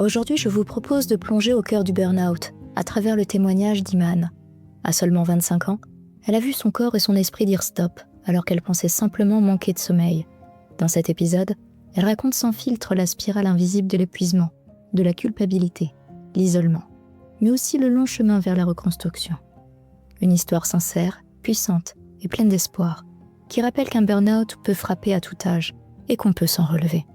Aujourd'hui, je vous propose de plonger au cœur du burn-out, à travers le témoignage d'Iman. À seulement 25 ans, elle a vu son corps et son esprit dire stop, alors qu'elle pensait simplement manquer de sommeil. Dans cet épisode, elle raconte sans filtre la spirale invisible de l'épuisement, de la culpabilité, l'isolement, mais aussi le long chemin vers la reconstruction. Une histoire sincère, puissante et pleine d'espoir, qui rappelle qu'un burn-out peut frapper à tout âge et qu'on peut s'en relever.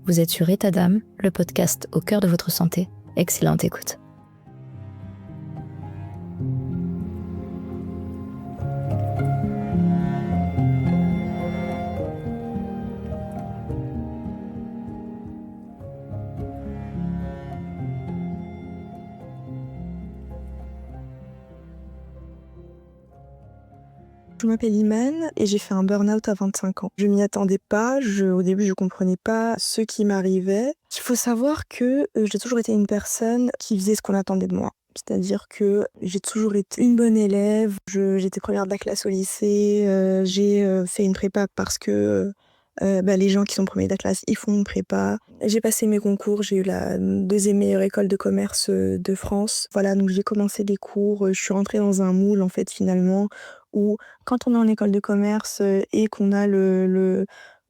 Vous êtes sur État d'âme, le podcast au cœur de votre santé. Excellente écoute. Je m'appelle Iman et j'ai fait un burn-out à 25 ans. Je m'y attendais pas, au début je comprenais pas ce qui m'arrivait. Il faut savoir que j'ai toujours été une personne qui faisait ce qu'on attendait de moi. C'est-à-dire que j'ai toujours été une bonne élève, j'étais première de la classe au lycée, j'ai fait une prépa parce que les gens qui sont premiers de la classe, ils font une prépa. J'ai passé mes concours, j'ai eu la deuxième meilleure école de commerce de France. Voilà, donc j'ai commencé les cours, je suis rentrée dans un moule en fait finalement, où quand on est en école de commerce et qu'on a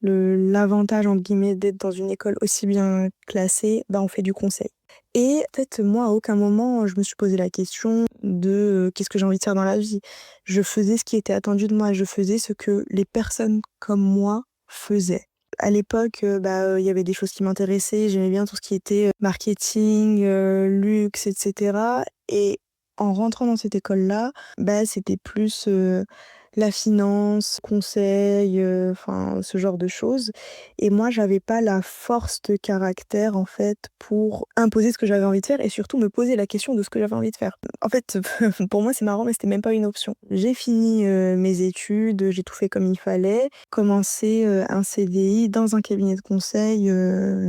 l'avantage entre guillemets d'être dans une école aussi bien classée, on fait du conseil. Et en fait, moi, à aucun moment, je me suis posé la question de qu'est-ce que j'ai envie de faire dans la vie. Je faisais ce qui était attendu de moi, je faisais ce que les personnes comme moi faisaient. À l'époque, il y avait des choses qui m'intéressaient, j'aimais bien tout ce qui était marketing, luxe, etc. Et en rentrant dans cette école-là, c'était plus la finance, conseil, ce genre de choses. Et moi, j'avais pas la force de caractère, en fait, pour imposer ce que j'avais envie de faire et surtout me poser la question de ce que j'avais envie de faire. En fait, pour moi, c'est marrant, mais c'était même pas une option. J'ai fini mes études, j'ai tout fait comme il fallait, commencé un CDI dans un cabinet de conseil,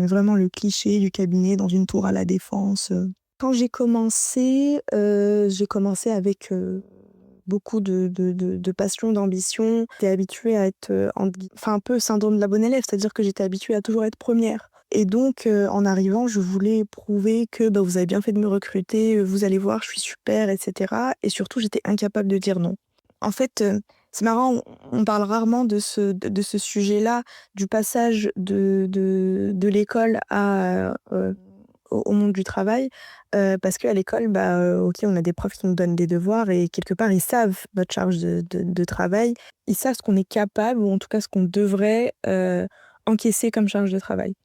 vraiment le cliché du cabinet dans une tour à la Défense. Quand j'ai commencé avec beaucoup de passion, d'ambition. J'étais habituée à être un peu syndrome de la bonne élève, c'est-à-dire que j'étais habituée à toujours être première. Et donc, en arrivant, je voulais prouver que vous avez bien fait de me recruter, vous allez voir, je suis super, etc. Et surtout, j'étais incapable de dire non. En fait, c'est marrant, on parle rarement de ce sujet-là, du passage de l'école au monde du travail, parce qu'à l'école, OK, on a des profs qui nous donnent des devoirs et quelque part, ils savent notre charge de travail. Ils savent ce qu'on est capable ou en tout cas ce qu'on devrait, encaisser comme charge de travail.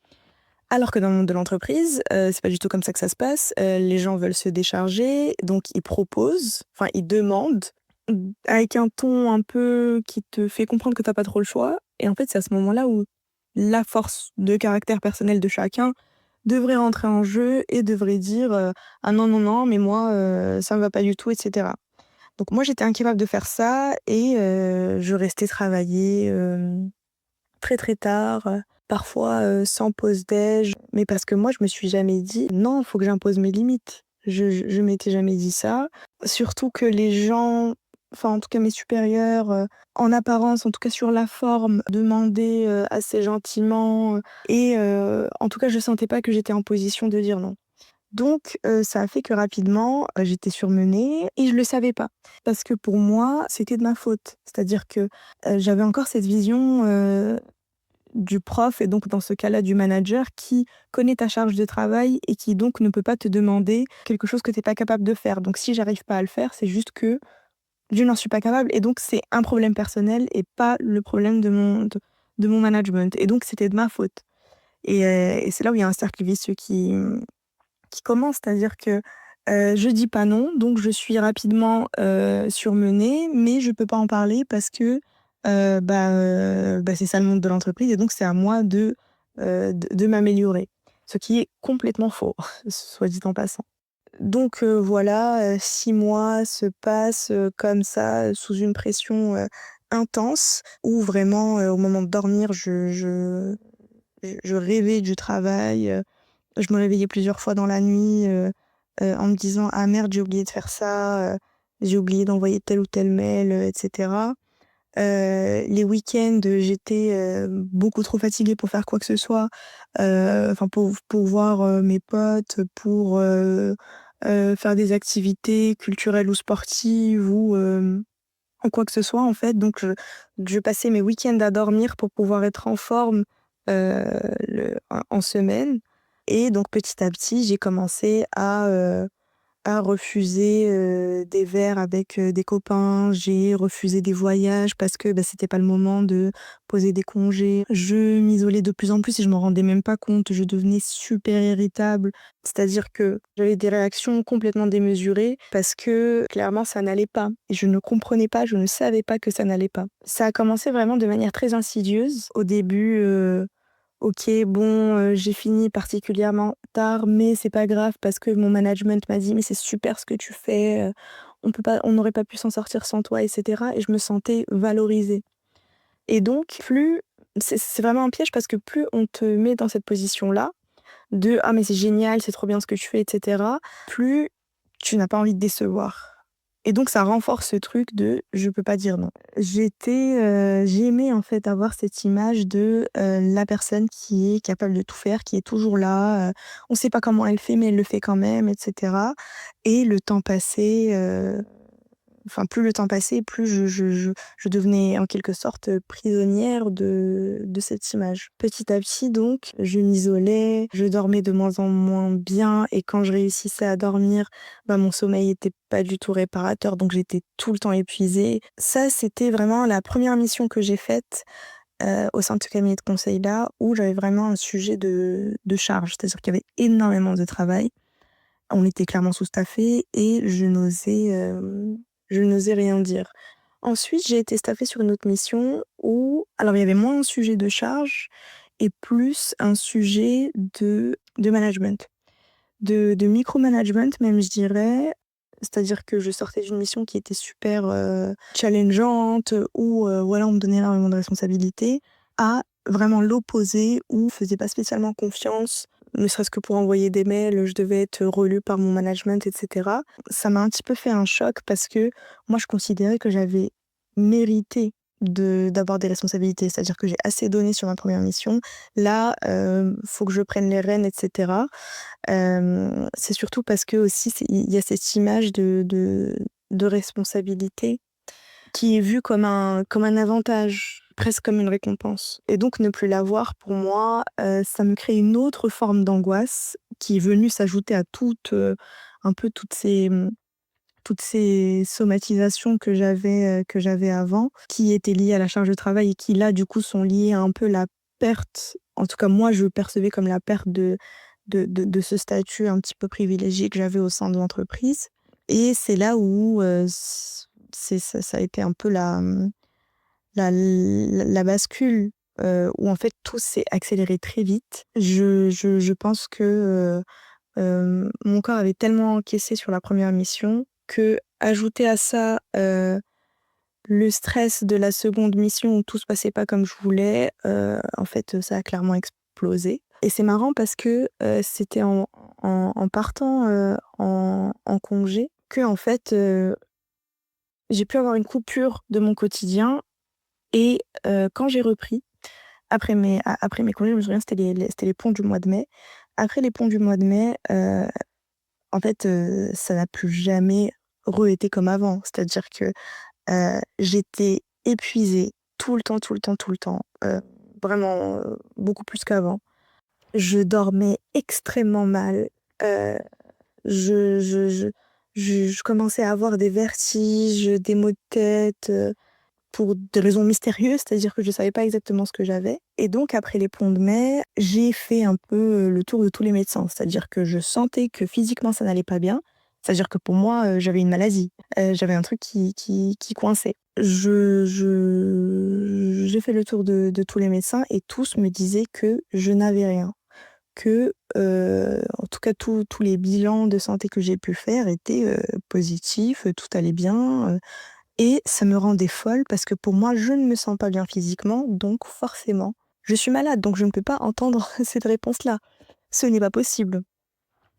Alors que dans le monde de l'entreprise, c'est pas du tout comme ça que ça se passe. Les gens veulent se décharger, donc ils proposent, enfin ils demandent, avec un ton un peu qui te fait comprendre que t'as pas trop le choix et en fait, c'est à ce moment-là où la force de caractère personnel de chacun devrait rentrer en jeu et devrait dire «Ah non, non, non, mais moi, ça me va pas du tout» et cetera. Donc moi, j'étais incapable de faire ça et je restais travailler, très, très tard, parfois, sans pause déj. Mais parce que moi, je me suis jamais dit: «Non, il faut que j'impose mes limites». Je m'étais jamais dit ça. Surtout que les gens, enfin, en tout cas mes supérieurs, en apparence, en tout cas sur la forme, demandaient, assez gentiment, et en tout cas, je sentais pas que j'étais en position de dire non. Donc ça a fait que rapidement, j'étais surmenée et je le savais pas. Parce que pour moi, c'était de ma faute. C'est-à-dire que, j'avais encore cette vision, du prof et donc dans ce cas-là du manager qui connaît ta charge de travail et qui donc ne peut pas te demander quelque chose que tu es pas capable de faire. Donc si j'arrive pas à le faire, c'est juste que je n'en suis pas capable et donc c'est un problème personnel et pas le problème de mon management et donc c'était de ma faute. Et c'est là où il y a un cercle vicieux qui commence, c'est-à-dire que, je dis pas non, donc je suis rapidement, surmenée, mais je peux pas en parler parce que, c'est ça le monde de l'entreprise et donc c'est à moi de m'améliorer. Ce qui est complètement faux, soit dit en passant. Donc voilà, 6 mois se passent, comme ça, sous une pression, intense où vraiment, au moment de dormir, je rêvais du travail, je me réveillais plusieurs fois dans la nuit, en me disant: «Ah merde, j'ai oublié de faire ça, j'ai oublié d'envoyer tel ou tel mail», et cetera. Les week-ends, j'étais, beaucoup trop fatiguée pour faire quoi que ce soit, enfin pour voir, mes potes, pour, faire des activités culturelles ou sportives ou quoi que ce soit, en fait. Donc je passais mes week-ends à dormir pour pouvoir être en forme, en semaine. Et donc petit à petit, j'ai commencé à refuser, des verres avec, des copains. J'ai refusé des voyages parce que, c'était pas le moment de poser des congés. Je m'isolais de plus en plus et je m'en rendais même pas compte. Je devenais super irritable. C'est-à-dire que j'avais des réactions complètement démesurées parce que clairement ça n'allait pas et je ne comprenais pas, je ne savais pas que ça n'allait pas. Ça a commencé vraiment de manière très insidieuse. Au début, OK, bon, j'ai fini particulièrement tard, mais c'est pas grave parce que mon management m'a dit: «Mais c'est super ce que tu fais, on n'aurait pas pu s'en sortir sans toi» et cetera, et je me sentais valorisée. Et donc plus c'est vraiment un piège parce que plus on te met dans cette position-là de: «Ah mais c'est génial, c'est trop bien ce que tu fais» et cetera, plus tu n'as pas envie de décevoir. Et donc ça renforce ce truc de: «Je peux pas dire non». J'aimais en fait avoir cette image de, la personne qui est capable de tout faire, qui est toujours là, on sait pas comment elle fait, mais elle le fait quand même et cetera. Et le temps passait, enfin plus le temps passait, plus je devenais en quelque sorte, prisonnière de cette image. Petit à petit donc, je m'isolais, je dormais de moins en moins bien et quand je réussissais à dormir, mon sommeil était pas du tout réparateur, donc j'étais tout le temps épuisée. Ça, c'était vraiment la première mission que j'ai faite, au sein de ce cabinet de conseil-là, où j'avais vraiment un sujet de charge. C'est-à-dire qu'il y avait énormément de travail. On était clairement sous-staffés et je n'osais rien dire. Ensuite, j'ai été staffée sur une autre mission où alors il y avait moins un sujet de charge et plus un sujet de management, de micromanagement même je dirais. C'est-à-dire que je sortais d'une mission qui était super, challengeante où, voilà, on me donnait énormément de responsabilités, à vraiment l'opposé où on faisait pas spécialement confiance, ne serait-ce que pour envoyer des mails, je devais être relue par mon management et cetera. Ça m'a un petit peu fait un choc parce que moi je considérais que j'avais mérité d'avoir des responsabilités. C'est-à-dire que j'ai assez donné sur ma première mission. Là, faut que je prenne les rênes et cetera. C'est surtout parce que aussi il y a cette image de responsabilité qui est vue comme un avantage, presque comme une récompense. Et donc ne plus l'avoir pour moi, ça me crée une autre forme d'angoisse qui est venue s'ajouter à un peu toutes ces somatisations que j'avais avant, qui étaient liées à la charge de travail et qui là, du coup, sont liées à un peu la perte, en tout cas moi je percevais comme la perte de ce statut un petit peu privilégié que j'avais au sein de l'entreprise. Et c'est là où, ça a été un peu la bascule, où en fait tout s'est accéléré très vite. Je pense que, mon corps avait tellement encaissé sur la première mission qu'ajouter à ça, le stress de la seconde mission où tout se passait pas comme je voulais, en fait, ça a clairement explosé. Et c'est marrant parce que, c'était en partant, en congé qu'en fait, j'ai pu avoir une coupure de mon quotidien. Et quand j'ai repris, après mes congés, je me souviens, c'était les ponts du mois de mai. Après les ponts du mois de mai, en fait, ça n'a plus jamais re-été comme avant. C'est-à-dire que, j'étais épuisée tout le temps, tout le temps, tout le temps, vraiment, beaucoup plus qu'avant. Je dormais extrêmement mal, heu, je commençais à avoir des vertiges, des maux de tête, pour des raisons mystérieuses, c'est-à-dire que je savais pas exactement ce que j'avais. Et donc après les ponts de mai, j'ai fait un peu, le tour de tous les médecins. C'est-à-dire que je sentais que physiquement ça n'allait pas bien. C'est-à-dire que pour moi, j'avais une maladie. J'avais un truc qui coinçait. J'ai fait le tour de tous les médecins et tous me disaient que je n'avais rien. Que, en tout cas tous les bilans de santé que j'ai pu faire étaient, positifs, tout allait bien, et ça me rendait folle parce que pour moi, je ne me sens pas bien physiquement, donc forcément, je suis malade, donc je ne peux pas entendre cette réponse-là. Ce n'est pas possible.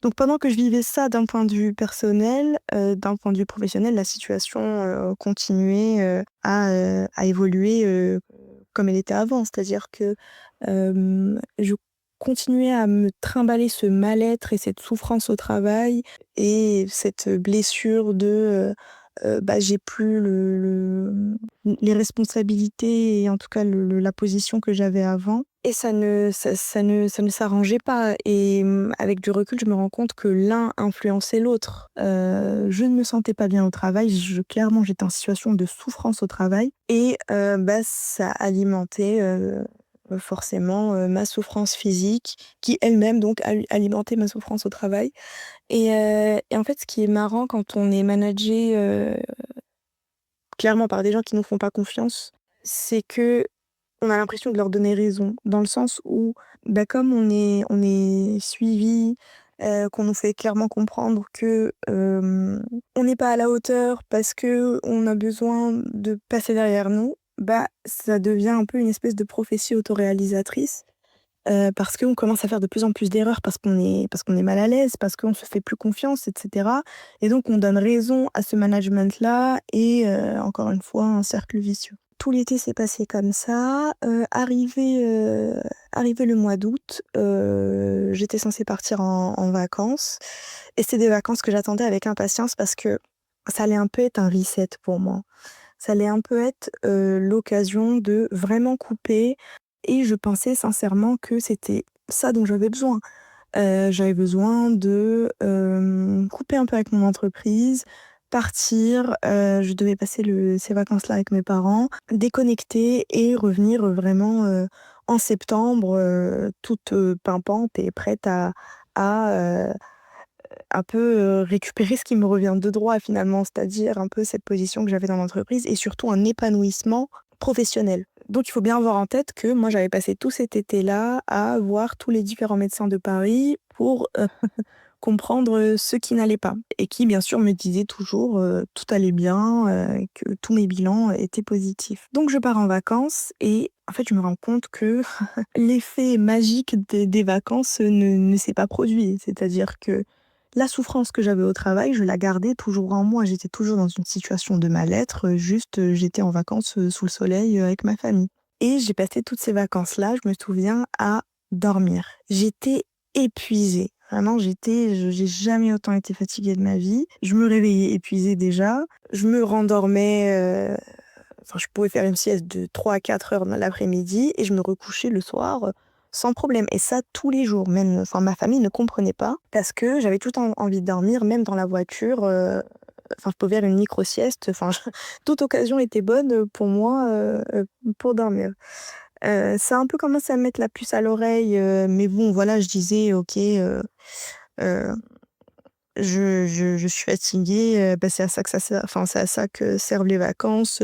Donc pendant que je vivais ça d'un point de vue personnel, d'un point de vue professionnel, la situation, continuait, à évoluer, comme elle était avant. C'est-à-dire que, je continuais à me trimballer ce mal-être et cette souffrance au travail et cette blessure de, bah, j'ai plus les responsabilités et en tout cas la position que j'avais avant et ça ne s'arrangeait pas et avec du recul, je me rends compte que l'un influençait l'autre. Je ne me sentais pas bien au travail, clairement, j'étais en situation de souffrance au travail et bah, ça alimentait, forcément, ma souffrance physique qui elle-même donc alimentait ma souffrance au travail et en fait, ce qui est marrant quand on est managé, clairement par des gens qui nous font pas confiance, c'est qu'on a l'impression de leur donner raison. Dans le sens où, bah, comme on est suivis, qu'on nous fait clairement comprendre que, on n'est pas à la hauteur parce qu'on a besoin de passer derrière nous, bah, ça devient un peu une espèce de prophétie autoréalisatrice. Parce qu'on commence à faire de plus en plus d'erreurs, parce qu'on est mal à l'aise, parce qu'on se fait plus confiance et cetera et donc on donne raison à ce management-là et encore une fois, un cercle vicieux. Tout l'été s'est passé comme ça, arrivé le mois d'août, j'étais censée partir en vacances et c'était des vacances que j'attendais avec impatience parce que ça allait un peu être un reset pour moi. Ça allait un peu être, l'occasion de vraiment couper et je pensais sincèrement que c'était ça dont j'avais besoin. J'avais besoin de, couper un peu avec mon entreprise, partir, je devais passer ces vacances-là avec mes parents, déconnecter et revenir, vraiment, en septembre, toute, pimpante et prête à, un peu, récupérer ce qui me revient de droit finalement, c'est-à-dire un peu cette position que j'avais dans l'entreprise et surtout un épanouissement professionnel. Donc il faut bien avoir en tête que moi j'avais passé tout cet été-là à voir tous les différents médecins de Paris pour, comprendre, ce qui n'allait pas et qui bien sûr me disaient toujours, tout allait bien, que tous mes bilans étaient positifs. Donc je pars en vacances et en fait je me rends compte que l'effet magique des vacances ne s'est pas produit. C'est-à-dire que la souffrance que j'avais au travail, je la gardais toujours en moi. J'étais toujours dans une situation de mal-être, juste, j'étais en vacances, sous le soleil, avec ma famille. Et j'ai passé toutes ces vacances-là, je me souviens, à dormir. J'étais épuisée. Vraiment, j'ai jamais autant été fatiguée de ma vie. Je me réveillais épuisée déjà. Je me rendormais, enfin, je pouvais faire une sieste de 3 à 4 heures dans l'après-midi et je me recouchais le soir, sans problème et ça tous les jours. Même enfin ma famille ne comprenait pas parce que j'avais tout le temps envie de dormir, même dans la voiture, enfin je pouvais faire une micro-sieste, enfin toute occasion était bonne, pour moi, pour dormir. Ça a un peu commencé à me mettre la puce à l'oreille, mais bon voilà, je disais: «OK, heu, je suis fatiguée, bah, c'est à ça que ça sert enfin c'est à ça que servent les vacances,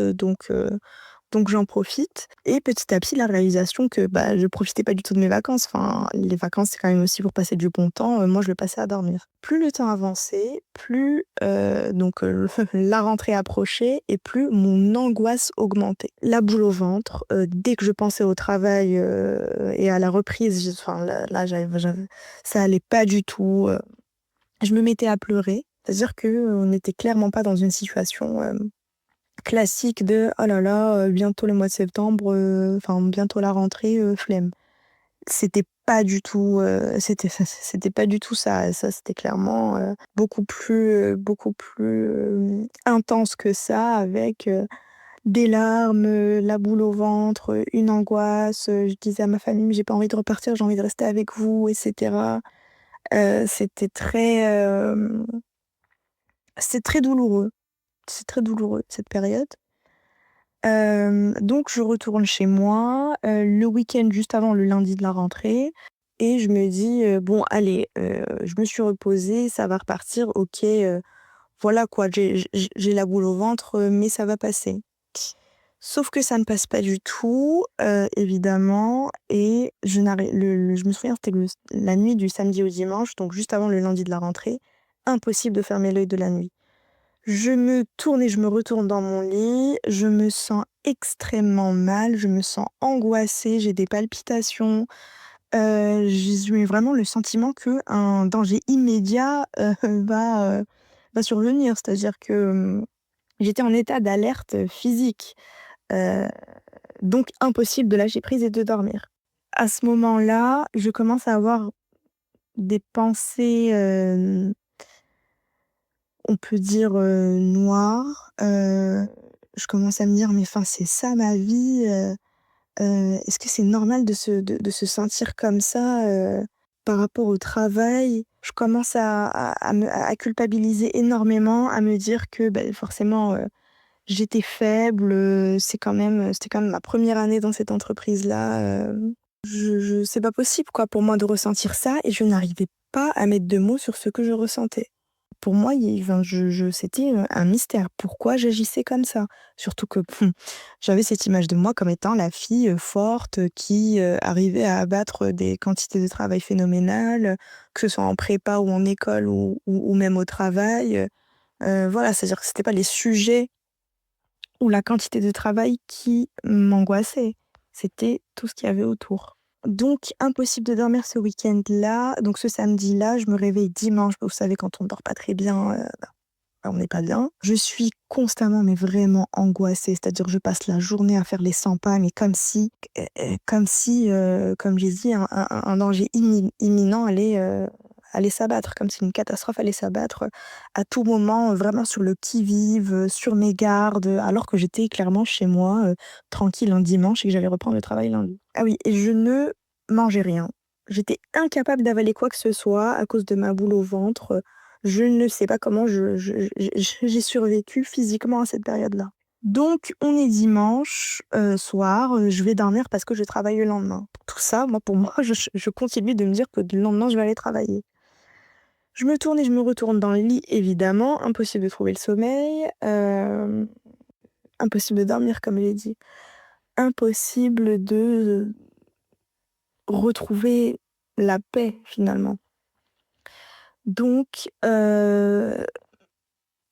donc j'en profite et petit à petit, la réalisation que, bah, je profitais pas du tout de mes vacances. Enfin, les vacances, c'est quand même aussi pour passer du bon temps, moi je le passais à dormir. Plus le temps avançait, plus, donc la rentrée approchait et plus mon angoisse augmentait. La boule au ventre, dès que je pensais au travail, et à la reprise, enfin là j'avais ça allait pas du tout, je me mettais à pleurer. C'est-à-dire qu'on n'était clairement pas dans une situation, classique de: «Oh là là, bientôt le mois de septembre, enfin bientôt la rentrée, flemme». C'était pas du tout ça. Ça, c'était clairement, beaucoup plus, intense que ça avec, des larmes, la boule au ventre, une angoisse, je disais à ma famille: «J'ai pas envie de repartir, j'ai envie de rester avec vous» et cetera. C'était très, c'est très douloureux. C'est très douloureux cette période. Donc je retourne chez moi, le week-end juste avant le lundi de la rentrée et je me dis: «Bon allez, je me suis reposée, ça va repartir, OK, voilà quoi, j'ai la boule au ventre, mais ça va passer». Sauf que ça ne passe pas du tout, évidemment et je me souviens, c'était la nuit du samedi au dimanche, donc juste avant le lundi de la rentrée, impossible de fermer l'œil de la nuit. Je me tourne et je me retourne dans mon lit, je me sens extrêmement mal, je me sens angoissée, j'ai des palpitations, J'ai eu vraiment le sentiment qu'un danger immédiat, va survenir. C'est-à-dire que, j'étais en état d'alerte, physique, heu, donc impossible de lâcher prise et de dormir. À ce moment-là, je commence à avoir des pensées, on peut dire, noires. Je commence à me dire: «Mais enfin, c'est ça ma vie, est-ce que c'est normal de se sentir comme ça, par rapport au travail?» Je commence à culpabiliser énormément, à me dire que, forcément, j'étais faible, c'était quand même ma première année dans cette entreprise-là, je c'est pas possible, quoi, pour moi de ressentir ça et je n'arrivais pas à mettre de mots sur ce que je ressentais. Pour moi, c'était, un mystère. Pourquoi j'agissais comme ça? Surtout que, j'avais cette image de moi comme étant la fille, forte, qui, arrivait à abattre des quantités de travail phénoménales, que ce soit en prépa ou en école ou même au travail, voilà, c'est-à-dire que c'était pas les sujets ou la quantité de travail qui m'angoissait, c'était tout ce qu'il y avait autour. Donc impossible de dormir ce week-end-là, donc ce samedi-là, je me réveille dimanche. Vous savez quand on dort pas très bien, on n'est pas bien. Je suis constamment, mais vraiment angoissée, c'est-à-dire que je passe la journée à faire les 100 pas, mais comme j'ai dit, un danger imminent allait s'abattre, comme si une catastrophe allait s'abattre, à tout moment, vraiment sur le qui-vive, sur mes gardes, alors que j'étais clairement chez moi, tranquille un dimanche et que j'allais reprendre le travail lundi. Ah oui, et je ne mangeais rien. J'étais incapable d'avaler quoi que ce soit à cause de ma boule au ventre. Je ne sais pas comment j'ai survécu physiquement à cette période-là. Donc on est dimanche, soir, je vais dormir parce que je travaille le lendemain. Tout ça, moi, pour moi, je continue de me dire que le lendemain, je vais aller travailler. Je me tourne et je me retourne dans le lit, évidemment, impossible de trouver le sommeil, impossible de dormir comme j'ai dit, impossible de retrouver la paix finalement. Donc je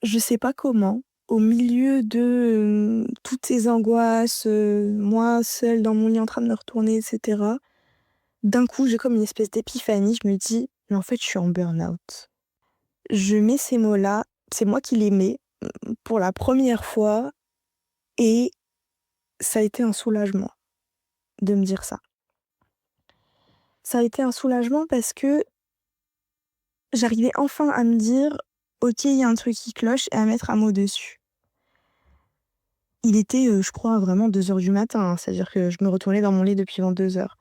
sais pas comment, au milieu de, toutes ces angoisses, moi seule dans mon lit en train de me retourner et cetera, d'un coup, j'ai comme une espèce d'épiphanie, je me dis: «Mais en fait, je suis en burn-out». Je mets ces mots-là, c'est moi qui les mets, pour la première fois et ça a été un soulagement de me dire ça. Ça a été un soulagement parce que j'arrivais enfin à me dire: «OK, il y a un truc qui cloche» et à mettre un mot dessus. Il était, je crois vraiment 2 heures du matin, hein, c'est-à-dire que je me retournais dans mon lit depuis 22 heures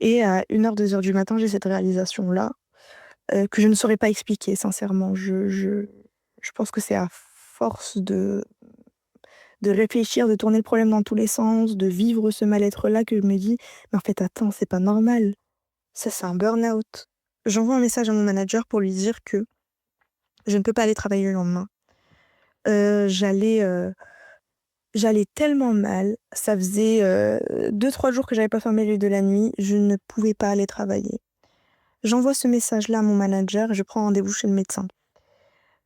et à 1 heure 2 heures du matin, j'ai cette réalisation-là, que je ne saurais pas expliquer sincèrement. Je pense que c'est à force de réfléchir, de tourner le problème dans tous les sens, de vivre ce mal-être-là que je me dis: «Mais en fait, attends, c'est pas normal. Ça, c'est un burn-out». J'envoie un message à mon manager pour lui dire que je ne peux pas aller travailler le lendemain. Heu, j'allais, heu J'allais tellement mal, ça faisait, 2-3 jours que j'avais pas fait mes yeux de la nuit, je ne pouvais pas aller travailler. J'envoie ce message-là à mon manager et je prends rendez-vous chez le médecin.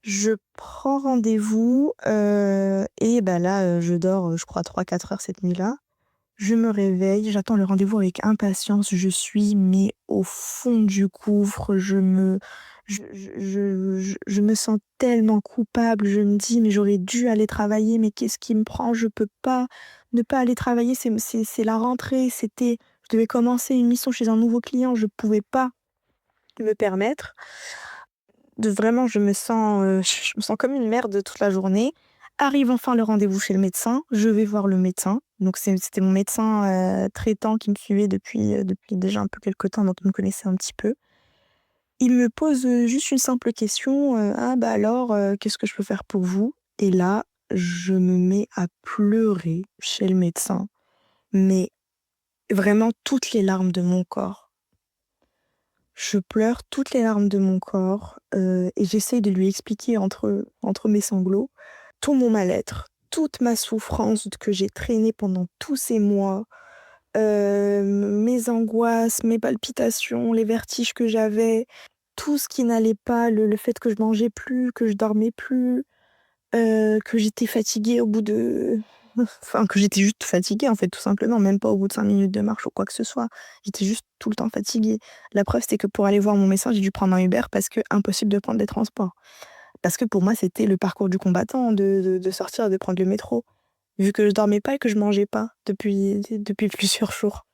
Je prends rendez-vous, et bah, là, je dors, je crois 3-4 heures cette nuit-là. Je me réveille, j'attends le rendez-vous avec impatience, je suis mais au fond du gouffre, je me sens tellement coupable, je me dis: «Mais j'aurais dû aller travailler, mais qu'est-ce qui me prend? Je peux pas ne pas aller travailler, c'est la rentrée, je devais commencer une mission chez un nouveau client, je pouvais pas me permettre». Je me sens, je me sens comme une merde toute la journée. Arrive enfin le rendez-vous chez le médecin, je vais voir le médecin. Donc c'était mon médecin, traitant qui me suivait depuis déjà un peu quelque temps, donc il me connaissait un petit peu. Il me pose, juste une simple question, «Ah bah alors, qu'est-ce que je peux faire pour vous?» Et là, je me mets à pleurer chez le médecin, mais vraiment toutes les larmes de mon corps. Je pleure toutes les larmes de mon corps, et j'essaye de lui expliquer entre mes sanglots tout mon mal-être, toute ma souffrance que j'ai traînée pendant tous ces mois, mes angoisses, mes palpitations, les vertiges que j'avais, tout ce qui n'allait pas, le fait que je mangeais plus, que je dormais plus, que j'étais fatiguée au bout de Enfin, que j'étais juste fatiguée, en fait, tout simplement, même pas au bout de 5 minutes de marche ou quoi que ce soit. J'étais juste tout le temps fatiguée. La preuve, c'était que pour aller voir mon médecin, j'ai dû prendre un Uber parce que impossible de prendre des transports. Parce que pour moi, c'était le parcours du combattant de sortir, de prendre le métro, vu que je dormais pas et que je mangeais pas depuis plusieurs jours.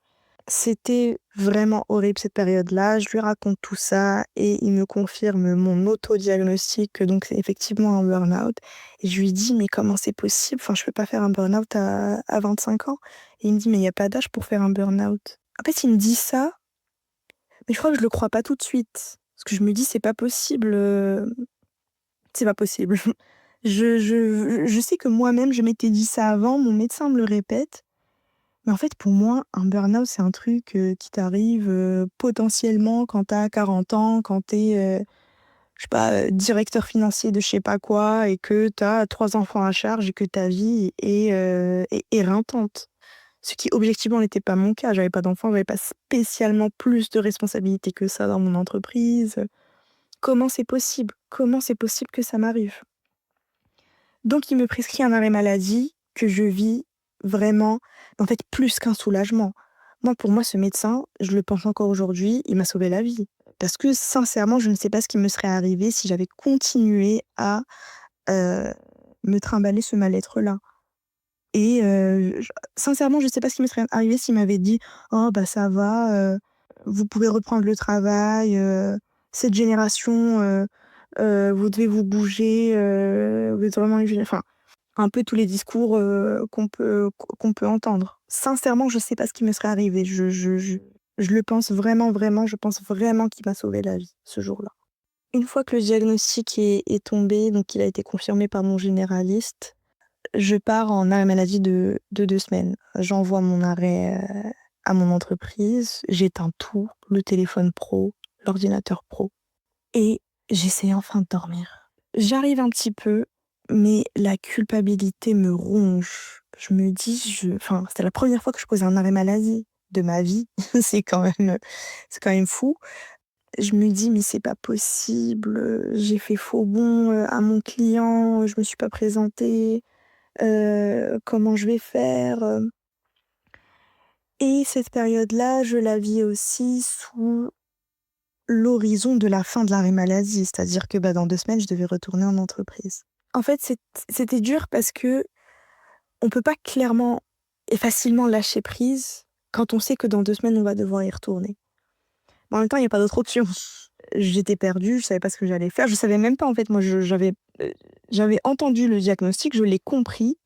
C'était vraiment horrible cette période-là. Je lui raconte tout ça et il me confirme mon autodiagnostic que donc c'est effectivement un burn-out. Et je lui dis: «Mais comment c'est possible? Enfin, je peux pas faire un burn-out à 25 ans». Et il me dit: «Mais il y a pas d'âge pour faire un burn-out». En fait, il me dit ça, mais je crois que je le crois pas tout de suite. Parce que je me dis: «C'est pas possible, c'est pas possible». Je sais que moi-même, je m'étais dit ça avant, mon médecin me le répète. Mais en fait, pour moi, un burn-out, c'est un truc, qui t'arrive, potentiellement quand tu as 40 ans, quand tu es, je sais pas, directeur financier de je sais pas quoi et que tu as 3 enfants à charge et que ta vie est éreintante. Ce qui objectivement n'était pas mon cas. J'avais pas d'enfants, j'avais pas spécialement plus de responsabilités que ça dans mon entreprise. Comment c'est possible? Comment c'est possible que ça m'arrive? Donc il me prescrit un arrêt maladie que je vis vraiment, en fait, plus qu'un soulagement. Moi, pour moi, ce médecin, je le pense encore aujourd'hui, il m'a sauvé la vie. Parce que sincèrement, je ne sais pas ce qui me serait arrivé si j'avais continué à, heu, me trimballer ce mal-être-là. Et j sincèrement, je ne sais pas ce qui me serait arrivé s'il m'avait dit: «Oh bah ça va, vous pouvez reprendre le travail, cette génération, vous devez vous bouger, vous êtes vraiment une géné» enfin, un peu tous les discours, qu'on peut entendre. Sincèrement, je sais pas ce qui me serait arrivé. Je le pense vraiment, vraiment, je pense vraiment qu'il m'a sauvé la vie, ce jour-là. Une fois que le diagnostic est tombé, donc il a été confirmé par mon généraliste, je pars en arrêt maladie de 2 semaines. J'envoie mon arrêt, à mon entreprise, j'éteins tout, le téléphone pro, l'ordinateur pro et j'essaie enfin de dormir. J'arrive un petit peu, mais la culpabilité me ronge. Je me dis, enfin, c'était la première fois que je posais un arrêt maladie de ma vie. C'est quand même fou. Je me dis: «Mais c'est pas possible, j'ai fait faux bond, à mon client, je me suis pas présentée, comment je vais faire?» Et cette période-là, je la vis aussi sous l'horizon de la fin de l'arrêt maladie, c'est-à-dire que, bah, dans 2 semaines, je devais retourner en entreprise. En fait, c'était dur parce qu'on peut pas clairement et facilement lâcher prise quand on sait que dans 2 semaines, on va devoir y retourner. Mais en même temps, il y a pas d'autre option. J'étais perdue, je savais pas ce que j'allais faire. Je savais même pas, en fait, moi, j'avais entendu le diagnostic, je l'ai compris,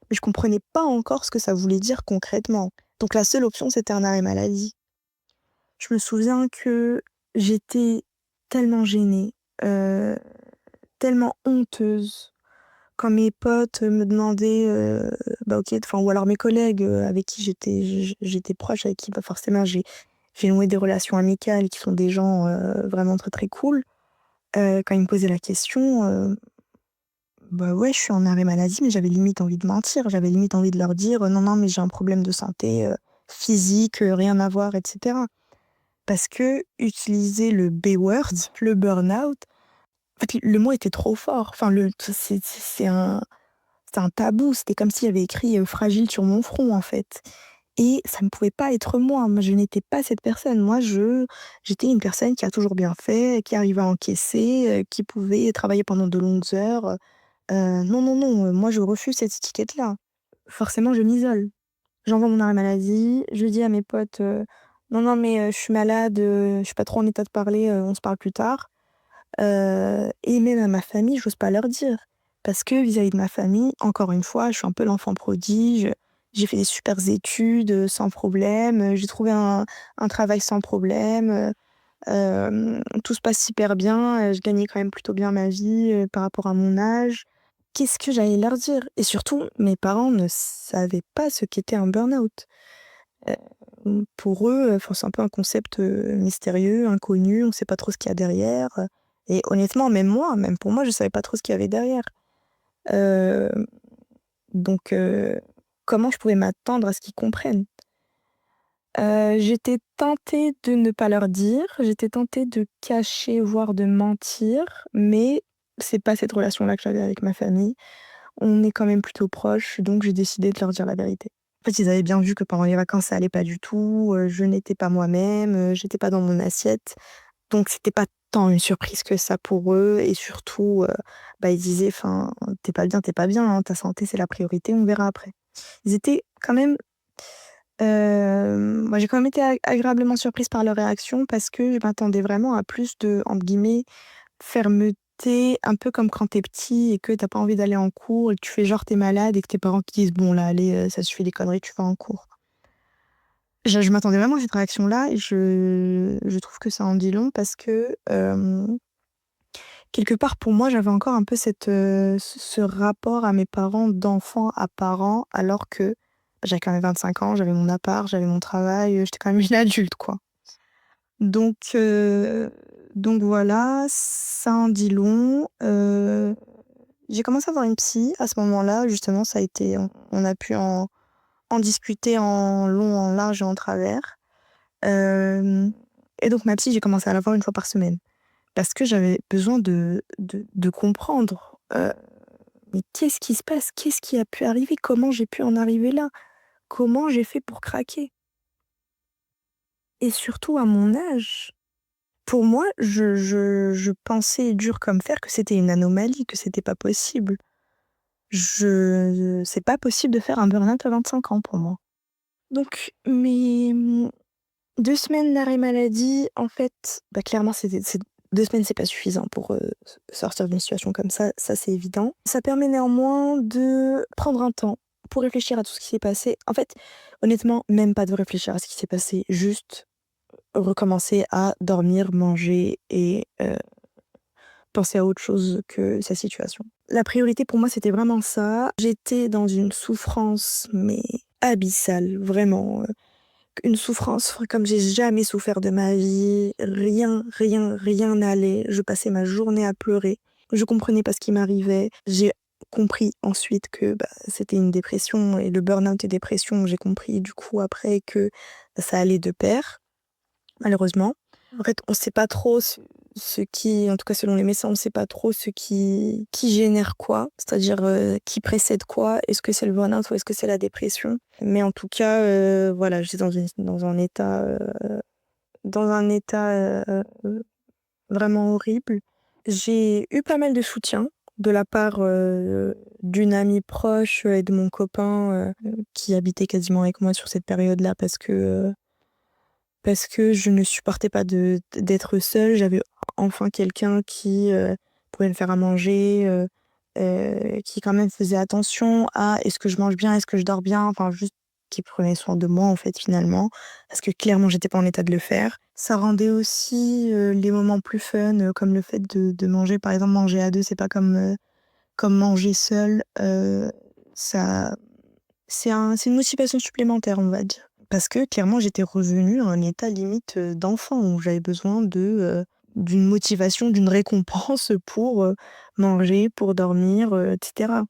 mais je comprenais pas encore ce que ça voulait dire concrètement. Donc la seule option, c'était un arrêt maladie. Je me souviens que j'étais tellement gênée, heu, tellement honteuse quand mes potes me demandaient, bah, OK, enfin ou alors mes collègues, avec qui j'étais proche, avec qui, bah, forcément j'ai noué des relations amicales qui sont des gens, vraiment très, très cool. Quand ils me posaient la question, bah, ouais, je suis en arrêt maladie, mais j'avais limite envie de mentir. J'avais limite envie de leur dire: «Non, non, mais j'ai un problème de santé, physique, rien à voir» et cetera. Parce que utiliser le B-word, le burn-out, en fait, le mot était trop fort. Enfin, c'est un tabou. C'était comme s'il y avait écrit, «fragile» sur mon front, en fait. Et ça ne pouvait pas être moi. Moi, je n'étais pas cette personne. Moi, j'étais une personne qui a toujours bien fait, qui arrivait à encaisser, qui pouvait travailler pendant de longues heures. Non, non, non, moi, je refuse cette étiquette-là. Forcément, je m'isole. J'envoie mon arrêt maladie, je dis à mes potes, «Non, non, mais je suis malade, je suis pas trop en état de parler, on se parle plus tard». Et même à ma famille, j'ose pas leur dire. Parce que vis-à-vis de ma famille, encore une fois, je suis un peu l'enfant prodige. J'ai fait des super études, sans problème, j'ai trouvé un travail sans problème, tout se passe super bien, je gagnais quand même plutôt bien ma vie, par rapport à mon âge. Qu'est-ce que j'allais leur dire? Et surtout, mes parents ne savaient pas ce qu'était un burn-out. Pour eux, enfin, c'est un peu un concept, mystérieux, inconnu, on sait pas trop ce qu'il y a derrière, et honnêtement, même pour moi, je savais pas trop ce qu'il y avait derrière. Hem, donc comment je pouvais m'attendre à ce qu'ils comprennent? J'étais tentée de ne pas leur dire, j'étais tentée de cacher, voire de mentir, mais c'est pas cette relation-là que j'avais avec ma famille. on est quand même plutôt proches, donc j'ai décidé de leur dire la vérité. En fait, ils avaient bien vu que pendant les vacances, ça allait pas du tout, je n'étais pas moi-même, j'étais pas dans mon assiette. Donc c'était pas tant une surprise que ça pour eux et surtout, ils disaient: «Enfin, tu pas bien, hein, ta santé, c'est la priorité, on verra après». Ils étaient quand même, moi j'ai quand même été agréablement surprise par leur réaction parce que je m'attendais vraiment à plus de, entre guillemets, fermeté, un peu comme quand t'es petit et que t'as pas envie d'aller en cours et que tu fais genre tu malade et que tes parents qui disent: «Bon là, allez, ça suffit les conneries, tu vas en cours». Je m'attendais vraiment à cette réaction-là et je trouve que ça en dit long parce que, quelque part pour moi, j'avais encore un peu ce rapport à mes parents d'enfant à parent alors que j'avais quand même 25 ans, j'avais mon appart, j'avais mon travail, j'étais quand même une adulte, quoi. Donc heu, donc voilà, ça en dit long. J'ai commencé à voir une psy à ce moment-là, justement, ça a été on a pu en discuter en long, en large et en travers. Hem et donc ma psy, j'ai commencé à la voir une fois par semaine parce que j'avais besoin de comprendre, mais qu'est-ce qui se passe? Qu'est-ce qui a pu arriver? Comment j'ai pu en arriver là? Comment j'ai fait pour craquer? Et surtout à mon âge, pour moi, je pensais dur comme fer que c'était une anomalie, que c'était pas possible. C'est pas possible de faire un burn-out à 25 ans pour moi. Donc mes, 2 semaines d'arrêt maladie, en fait, clairement, c'est 2 semaines, c'est pas suffisant pour, sortir d'une situation comme ça c'est évident. Ça permet néanmoins de prendre un temps pour réfléchir à tout ce qui s'est passé. En fait, honnêtement, même pas de réfléchir à ce qui s'est passé, juste recommencer à dormir, manger et penser à autre chose que sa situation. La priorité pour moi, c'était vraiment ça. J'étais dans une souffrance, mais abyssale, vraiment, une souffrance comme j'ai jamais souffert de ma vie. Rien, rien, rien n'allait. Je passais ma journée à pleurer. Je comprenais pas ce qui m'arrivait. J'ai compris ensuite que, c'était une dépression et le burn-out et dépression, j'ai compris du coup après que ça allait de pair, malheureusement. En fait, on sait pas trop ce qui, en tout cas selon les médecins, on sait pas trop ce qui génère quoi, c'est-à-dire, qui précède quoi. Est-ce que c'est le burn-out ou est-ce que c'est la dépression? Mais en tout cas, voilà, j'étais dans un état, vraiment horrible. J'ai eu pas mal de soutien de la part, d'une amie proche, et de mon copain, qui habitait quasiment avec moi sur cette période-là parce que je ne supportais pas d'être seule. J'avais enfin quelqu'un qui, pouvait me faire à manger, qui quand même faisait attention à: «Est-ce que je mange bien? Est-ce que je dors bien?» Enfin juste qui prenait soin de moi, en fait, finalement, parce que clairement j'étais pas en état de le faire. Ça rendait aussi, les moments plus fun, comme le fait de manger, par exemple, manger à 2, c'est pas comme manger seul, ça c'est une motivation supplémentaire, on va dire. Parce que clairement, j'étais revenue à un état limite, d'enfant où j'avais besoin d'une motivation, d'une récompense pour, manger, pour dormir, et cetera.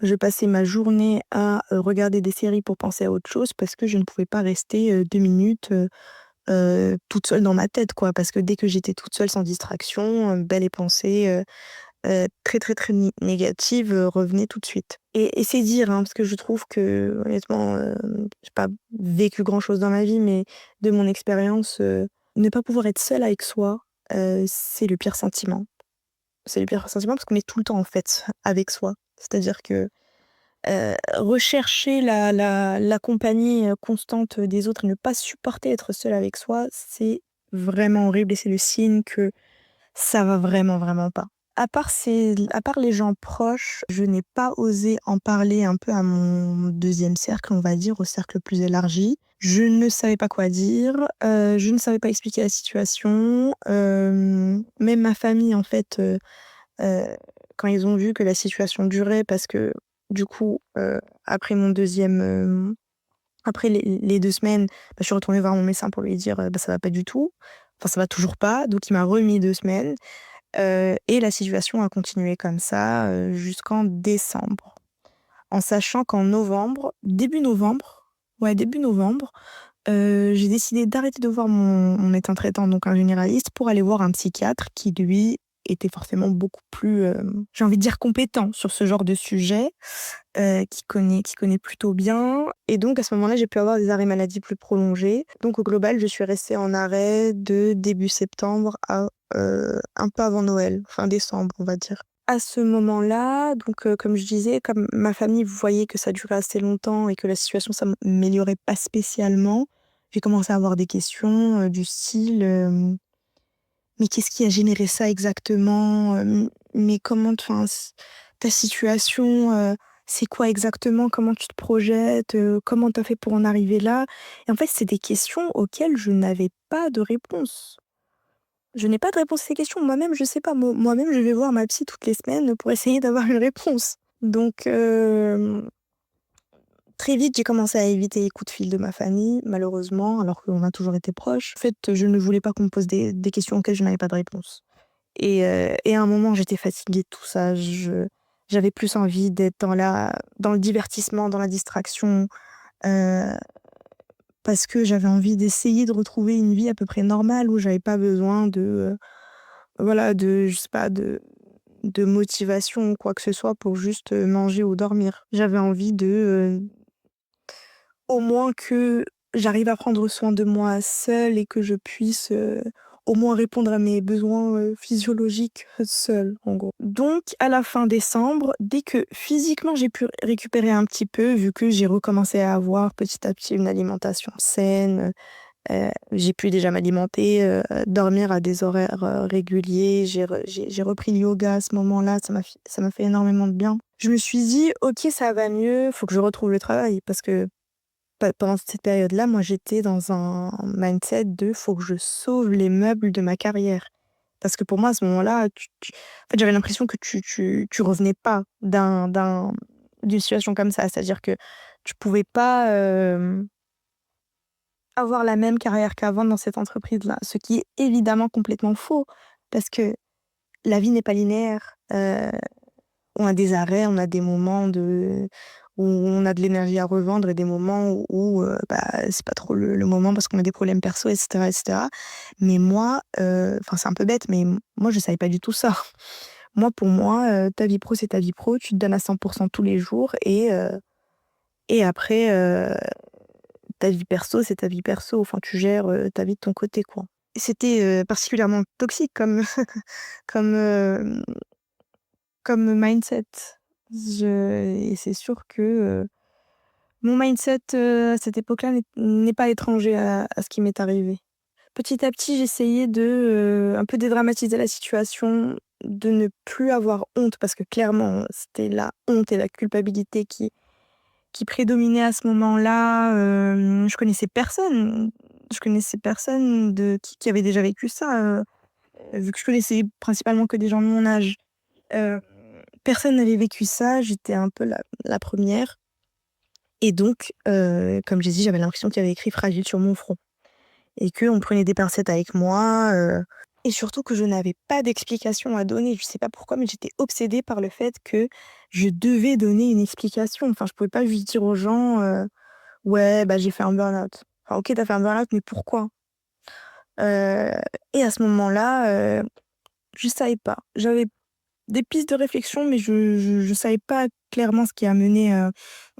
Je passais ma journée à, regarder des séries pour penser à autre chose parce que je ne pouvais pas rester, 2 minutes, toute seule dans ma tête, quoi. Parce que dès que j'étais toute seule sans distraction, les pensées, très, très, très négatives, revenaient tout de suite. Et c'est dire, hein, parce que je trouve que honnêtement, j'ai pas vécu grand chose dans ma vie, mais de mon expérience, ne pas pouvoir être seule avec soi, c'est le pire sentiment. C'est le pire sentiment parce qu'on est tout le temps, en fait, avec soi. C'est-à-dire que, rechercher la compagnie, constante des autres et ne pas supporter être seule avec soi, c'est vraiment horrible et c'est le signe que ça va vraiment, vraiment pas. À part les gens proches, je n'ai pas osé en parler un peu à mon deuxième cercle, on va dire, au cercle plus élargi. Je ne savais pas quoi dire, je ne savais pas expliquer la situation. Même ma famille, en fait, heu, quand ils ont vu que la situation durait parce que du coup, après mon deuxième, après les 2 semaines, je suis retournée voir mon médecin pour lui dire, «Ça va pas du tout». Enfin, ça va toujours pas, donc il m'a remis 2 semaines. Et la situation a continué comme ça, jusqu'en décembre. En sachant qu'en novembre, début novembre, j'ai décidé d'arrêter de voir mon médecin traitant, donc un généraliste, pour aller voir un psychiatre qui lui était forcément beaucoup plus, j'ai envie de dire compétent sur ce genre de sujet, qui connaît plutôt bien et donc à ce moment-là, j'ai pu avoir des arrêts maladie plus prolongés. Donc au global, je suis restée en arrêt de début septembre à, un peu avant Noël, fin décembre, on va dire. À ce moment-là, donc comme je disais, comme ma famille voyait que ça durait assez longtemps et que la situation s'améliorait pas spécialement, j'ai commencé à avoir des questions, du style, «Mais qu'est-ce qui a généré ça exactement? Mais comment enfin, ta situation, c'est quoi exactement? Comment tu te projettes? Comment tu as fait pour en arriver là?» Et en fait, c'est des questions auxquelles je n'avais pas de réponse. Je n'ai pas de réponse à ces questions. Moi-même, je sais pas. Moi-même, je vais voir ma psy toutes les semaines pour essayer d'avoir une réponse. Donc, très vite, j'ai commencé à éviter les coups de fil de ma famille, malheureusement, alors qu'on a toujours été proches. En fait, je ne voulais pas qu'on me pose des questions auxquelles je n'avais pas de réponse. Et à un moment, j'étais fatiguée de tout ça. J'avais plus envie d'être dans le divertissement, dans la distraction, heu, parce que j'avais envie d'essayer de retrouver une vie à peu près normale où j'avais pas besoin voilà, je sais pas, de motivation ou quoi que ce soit pour juste, manger ou dormir. J'avais envie au moins que j'arrive à prendre soin de moi seule et que je puisse, au moins répondre à mes besoins, physiologiques seule, en gros. Donc à la fin décembre, dès que physiquement j'ai pu récupérer un petit peu, vu que j'ai recommencé à avoir petit à petit une alimentation saine, j'ai pu déjà m'alimenter, dormir à des horaires, réguliers. J'ai repris le yoga à ce moment-là, ça m'a fait énormément de bien. Je me suis dit: «OK, ça va mieux, faut que je retrouve le travail» parce que pendant cette période-là, moi, j'étais dans un mindset de: «Faut que je sauve les meubles de ma carrière». Parce que pour moi, à ce moment-là, en fait, j'avais l'impression que tu revenais pas d'une situation comme ça. C'est-à-dire que tu pouvais pas, avoir la même carrière qu'avant dans cette entreprise-là. Ce qui est évidemment complètement faux, parce que la vie n'est pas linéaire. On a des arrêts, on a des moments où on a de l'énergie à revendre et des moments bah, c'est pas trop le moment parce qu'on a des problèmes perso et cetera et cetera. Mais moi, enfin, c'est un peu bête, mais moi, je savais pas du tout ça. Moi, pour moi, ta vie pro, c'est ta vie pro, tu te donnes à 100 tous les jours et après, ta vie perso, c'est ta vie perso. Enfin, tu gères, ta vie de ton côté, quoi. C'était, particulièrement toxique comme comme, comme mindset. Et c'est sûr que, mon mindset, à cette époque-là n'est pas étranger à ce qui m'est arrivé. Petit à petit, j'essayais un peu dédramatiser la situation, de ne plus avoir honte parce que clairement, c'était la honte et la culpabilité qui prédominaient à ce moment-là. Je connaissais personne de qui avait déjà vécu ça, vu que je connaissais principalement que des gens de mon âge. Heu, Personne n'avait vécu ça, j'étais un peu la 1re et donc comme j'ai dit, j'avais l'impression qu'il y avait écrit «fragile» sur mon front et qu'on prenait des pincettes avec moi, et surtout que je n'avais pas d'explication à donner. Je sais pas pourquoi, mais j'étais obsédée par le fait que je devais donner une explication. Enfin, je pouvais pas juste dire aux gens, «Ouais, bah, j'ai fait un burn-out». Enfin, OK, tu as fait un burn-out, mais pourquoi? Heu et à ce moment-là, je savais pas. J'avais des pistes de réflexion, mais je savais pas clairement ce qui a mené, à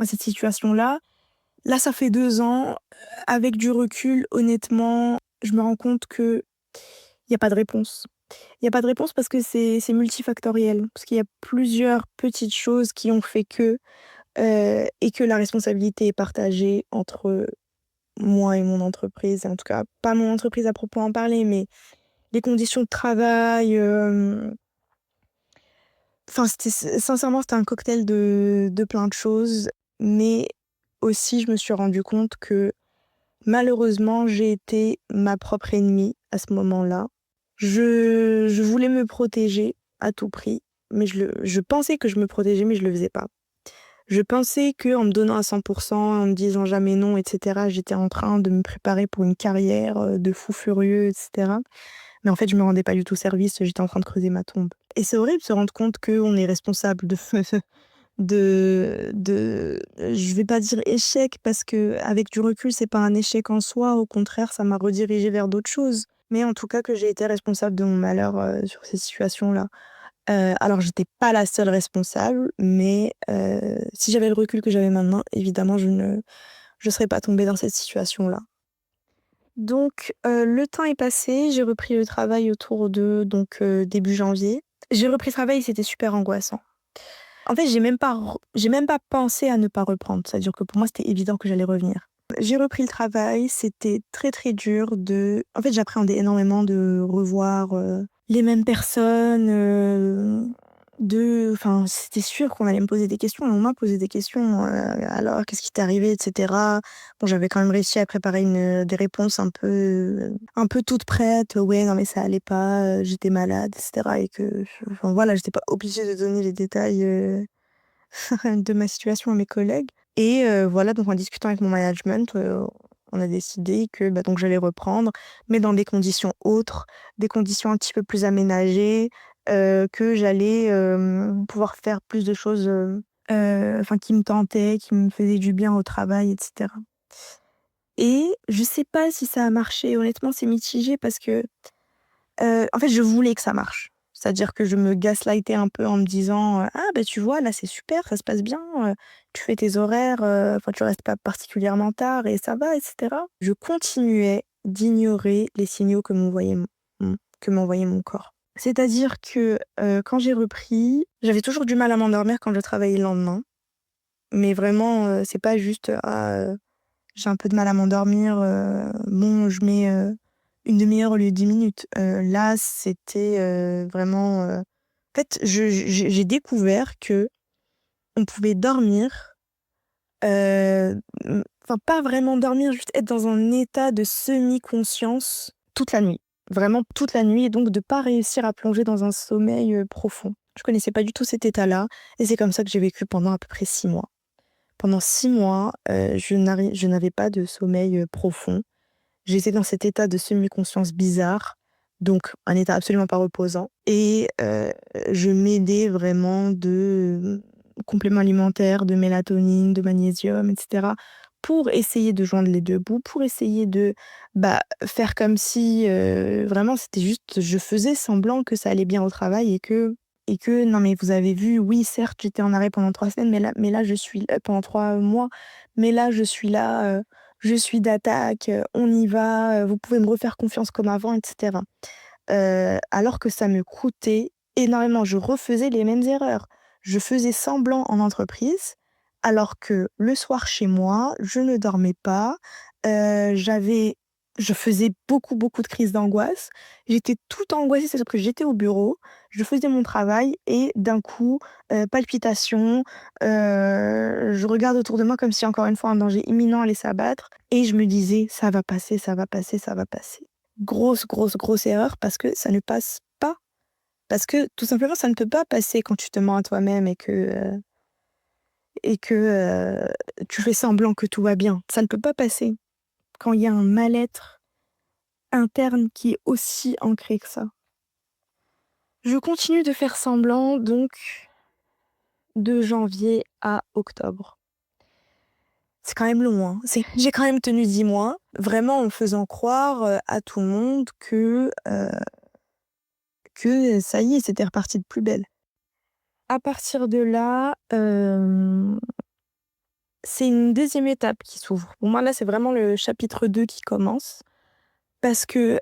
cette situation-là. Là, ça fait 2 ans. Avec du recul, honnêtement, je me rends compte qu'il y a pas de réponse. Il y a pas de réponse parce que c'est multifactoriel. Parce qu'il y a plusieurs petites choses qui ont fait que, et que la responsabilité est partagée entre moi et mon entreprise. En tout cas, pas mon entreprise à proprement parler, mais les conditions de travail, enfin, sincèrement, c'était un cocktail de plein de choses, mais aussi je me suis rendu compte que malheureusement, j'ai été ma propre ennemie à ce moment-là. Je voulais me protéger à tout prix, mais je pensais que je me protégeais, mais je le faisais pas. Je pensais qu'en me donnant à 100 en me disant jamais non et cetera, j'étais en train de me préparer pour une carrière, de fou furieux et cetera. Mais en fait, je me rendais pas du tout service, j'étais en train de creuser ma tombe. Et c'est horrible de se rendre compte qu'on est responsable je vais pas dire échec parce que avec du recul, c'est pas un échec en soi, au contraire, ça m'a redirigée vers d'autres choses. mais en tout cas que j'ai été responsable de mon malheur, sur ces situations-là. Alors j'étais pas la seule responsable, mais si j'avais le recul que j'avais maintenant, évidemment je serais pas tombée dans cette situation-là. Donc le temps est passé, j'ai repris le travail autour de début janvier. J'ai repris le travail et c'était super angoissant. En fait, j'ai même pas pensé à ne pas reprendre. C'est-à-dire que pour moi, c'était évident que j'allais revenir. J'ai repris le travail, c'était très, très dur en fait, j'appréhendais énormément de revoir, les mêmes personnes, enfin, c'était sûr qu'on allait me poser des questions et on m'a posé des questions, «Alors, qu'est-ce qui t'est arrivé?» et cetera. Bon, j'avais quand même réussi à préparer des réponses un peu toutes prêtes. «Ouais, non, mais ça allait pas, j'étais malade» et cetera et enfin, voilà, j'étais pas obligée de donner les détails, de ma situation à mes collègues et voilà, donc en discutant avec mon management, on a décidé que, donc j'allais reprendre, mais dans des conditions autres, des conditions un petit peu plus aménagées, que j'allais, pouvoir faire plus de choses, enfin qui me tentaient, qui me faisaient du bien au travail et cetera et je sais pas si ça a marché. Honnêtement, c'est mitigé parce que en fait, je voulais que ça marche. C'est-à-dire que je me gaslightais un peu en me disant, «Ah tu vois, là, c'est super, ça se passe bien, tu fais tes horaires, enfin, tu restes pas particulièrement tard et ça va» et cetera. Je continuais d'ignorer les signaux que m'envoyait mon corps. C'est-à-dire que, quand j'ai repris, j'avais toujours du mal à m'endormir quand je travaillais le lendemain. Mais vraiment, c'est pas juste, j'ai un peu de mal à m'endormir, bon, je mets, 1/2 heure au lieu de 10 minutes. Là, c'était, vraiment, en fait, j'ai découvert qu'on pouvait dormir, enfin, pas vraiment dormir, juste être dans un état de semi-conscience toute la nuit. Vraiment toute la nuit et donc de pas réussir à plonger dans un sommeil, profond. Je connaissais pas du tout cet état-là et c'est comme ça que j'ai vécu pendant à peu près 6 mois. Pendant 6 mois, je n'avais pas de sommeil, profond. J'étais dans cet état de semi-conscience bizarre, donc un état absolument pas reposant et je m'aidais vraiment de, compléments alimentaires, de mélatonine, de magnésium et cetera, pour essayer de joindre les 2 bouts, pour essayer de, faire comme si, vraiment c'était juste je faisais semblant que ça allait bien au travail et que non mais vous avez vu, oui certes j'étais en arrêt pendant 3 semaines, mais là je suis pendant 3 mois, mais là je suis là, je suis d'attaque, on y va, vous pouvez me refaire confiance comme avant et cetera. Alors que ça me coûtait énormément. Je refaisais les mêmes erreurs. Je faisais semblant en entreprise, alors que le soir chez moi, je ne dormais pas, j'avais je faisais beaucoup, beaucoup de crises d'angoisse. J'étais tout angoissée, c'est-à-dire que j'étais au bureau, je faisais mon travail et d'un coup, palpitations, je regarde autour de moi comme si encore une fois un danger imminent allait s'abattre et je me disais: «Ça va passer, ça va passer, ça va passer». Grosse, grosse, grosse erreur parce que ça ne passe pas. Parce que tout simplement, ça ne peut pas passer quand tu te mens à toi-même et que, tu fais semblant que tout va bien. Ça ne peut pas passer quand il y a un mal-être interne qui est aussi ancré que ça. Je continue de faire semblant donc de janvier à octobre. C'est quand même long, hein. J'ai quand même tenu 10 mois, vraiment en faisant croire, à tout le monde que ça y est, c'était reparti de plus belle. À partir de là, c'est une deuxième étape qui s'ouvre. Pour moi, là, c'est vraiment le chapitre 2 qui commence parce que,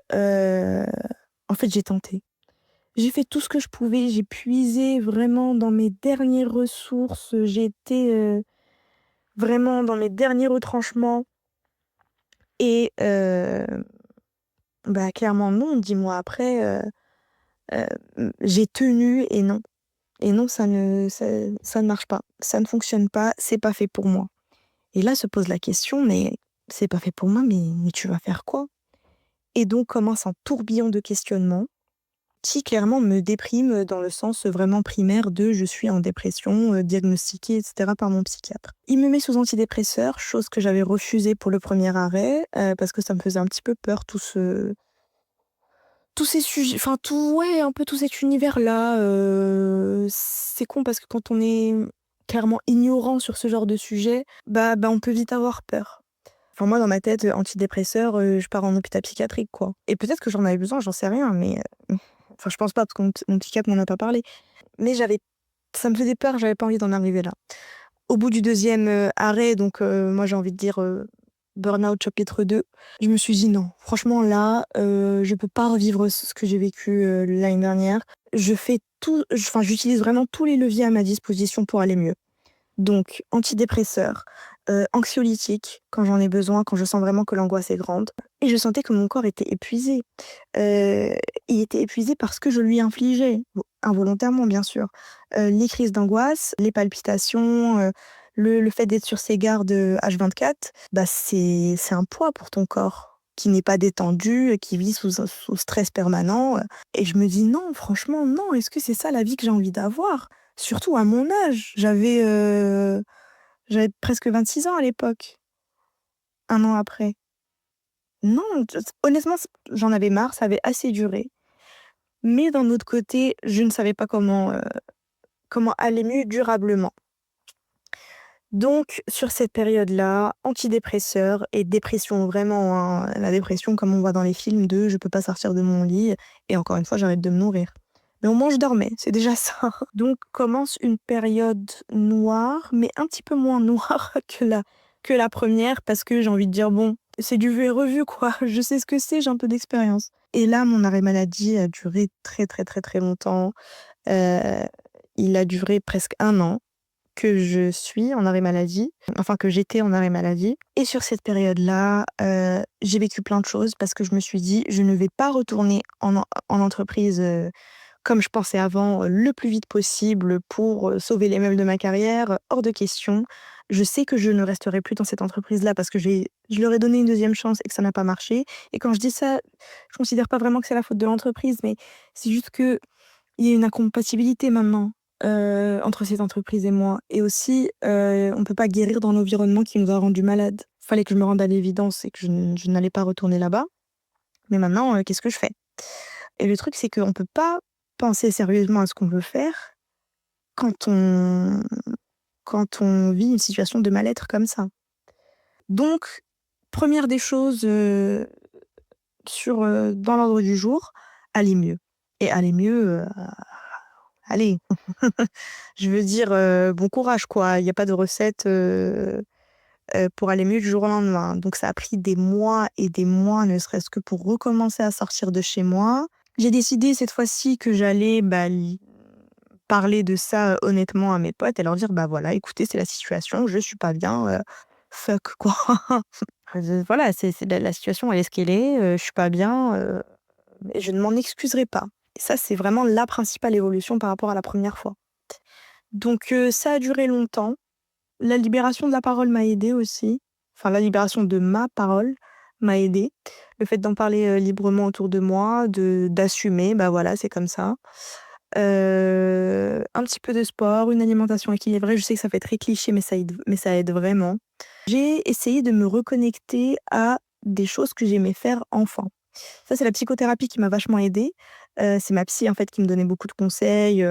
en fait, j'ai tenté. J'ai fait tout ce que je pouvais, j'ai puisé vraiment dans mes dernières ressources, j'ai été, vraiment dans mes derniers retranchements et clairement non, 10 mois après, j'ai tenu et non, ça ne marche pas, ça ne fonctionne pas, c'est pas fait pour moi. Et là se pose la question: «Mais c'est pas fait pour moi, mais tu vas faire quoi?» Et donc commence un tourbillon de questionnements qui clairement me déprime, dans le sens, vraiment primaire de je suis en dépression, diagnostiquée et cetera par mon psychiatre. Il me met sous antidépresseur, chose que j'avais refusée pour le premier arrêt, parce que ça me faisait un petit peu peur tous ces sujets, enfin tout ouais, un peu tout cet univers-là, c'est con parce que quand on est clairement ignorant sur ce genre de sujet, on peut vite avoir peur. Enfin, moi, dans ma tête, antidépresseur, je pars en hôpital psychiatrique, quoi. Et peut-être que j'en avais besoin, j'en sais rien, mais enfin, je pense pas parce que mon psychiatre m'en a pas parlé. Mais ça me faisait peur, j'avais pas envie d'en arriver là. Au bout du deuxième arrêt, donc moi, j'ai envie de dire burn-out chapitre 2, je me suis dit: «Non, franchement là, je peux pas revivre ce que j'ai vécu l'année dernière. Je fais tout, enfin, j'utilise vraiment tous les leviers à ma disposition pour aller mieux». Donc antidépresseurs, anxiolytiques quand j'en ai besoin, quand je sens vraiment que l'angoisse est grande, et je sentais que mon corps était épuisé. Heu, il était épuisé parce que je lui infligeais, involontairement bien sûr, les crises d'angoisse, les palpitations, le fait d'être sur ses gardes, H24, bah, c'est un poids pour ton corps qui n'est pas détendu, qui vit sous stress permanent, et je me dis: «Non, franchement non, est-ce que c'est ça la vie que j'ai envie d'avoir?» Surtout à mon âge, j'avais presque 26 ans à l'époque, 1 an après. Non, honnêtement, j'en avais marre, ça avait assez duré. Mais d'un autre côté, je ne savais pas comment aller mieux durablement. Donc sur cette période-là, antidépresseurs et dépression vraiment, hein, la dépression comme on voit dans les films de: «Je peux pas sortir de mon lit et encore une fois, j'arrête de me nourrir». Mais au moins je dormais, c'est déjà ça. Donc commence une période noire, mais un petit peu moins noire que la première, parce que j'ai envie de dire: «Bon, c'est du vu et revu quoi, je sais ce que c'est, j'ai un peu d'expérience». Et là, mon arrêt maladie a duré très, très, très, très longtemps. Heu, il a duré presque 1 an que je suis en arrêt maladie, enfin que j'étais en arrêt maladie. Et sur cette période-là, j'ai vécu plein de choses parce que je me suis dit: «Je ne vais pas retourner en entreprise, comme je pensais avant, le plus vite possible pour, sauver les meubles de ma carrière, hors de question. Je sais que je ne resterai plus dans cette entreprise-là parce que je leur ai donné une deuxième chance et que ça n'a pas marché». Et quand je dis ça, je considère pas vraiment que c'est la faute de l'entreprise, mais c'est juste qu'il y a une incompatibilité maintenant, entre cette entreprise et moi. Et aussi, on peut pas guérir dans l'environnement qui nous a rendus malades. Fallait que je me rende à l'évidence et que je n'allais pas retourner là-bas. Mais maintenant, qu'est-ce que je fais? Et le truc, c'est qu'on peut pas penser sérieusement à ce qu'on veut faire quand on quand on vit une situation de mal-être comme ça. Donc, première des choses, dans l'ordre du jour, aller mieux. Et aller mieux, allez, je veux dire, bon courage quoi. Il y a pas de recette, pour aller mieux du jour au lendemain. Donc ça a pris des mois et des mois, ne serait-ce que pour recommencer à sortir de chez moi. J'ai décidé cette fois-ci que j'allais, bah, parler de ça, honnêtement à mes potes et leur dire: «Bah, voilà, écoutez, c'est la situation, je suis pas bien, fuck quoi». Voilà, c'est la situation elle est ce qu'elle est, je suis pas bien, et je ne m'en excuserai pas. Et ça, c'est vraiment la principale évolution par rapport à la première fois. Donc ça a duré longtemps. La libération de la parole m'a aidée aussi. Enfin, la libération de ma parole m'a aidée. Le fait d'en parler, librement autour de moi, d'assumer, bah, voilà, c'est comme ça. Un petit peu de sport, une alimentation équilibrée. Je sais que ça fait très cliché, mais ça aide vraiment. J'ai essayé de me reconnecter à des choses que j'aimais faire enfant. Ça, c'est la psychothérapie qui m'a vachement aidée. C'est ma psy, en fait, qui me donnait beaucoup de conseils,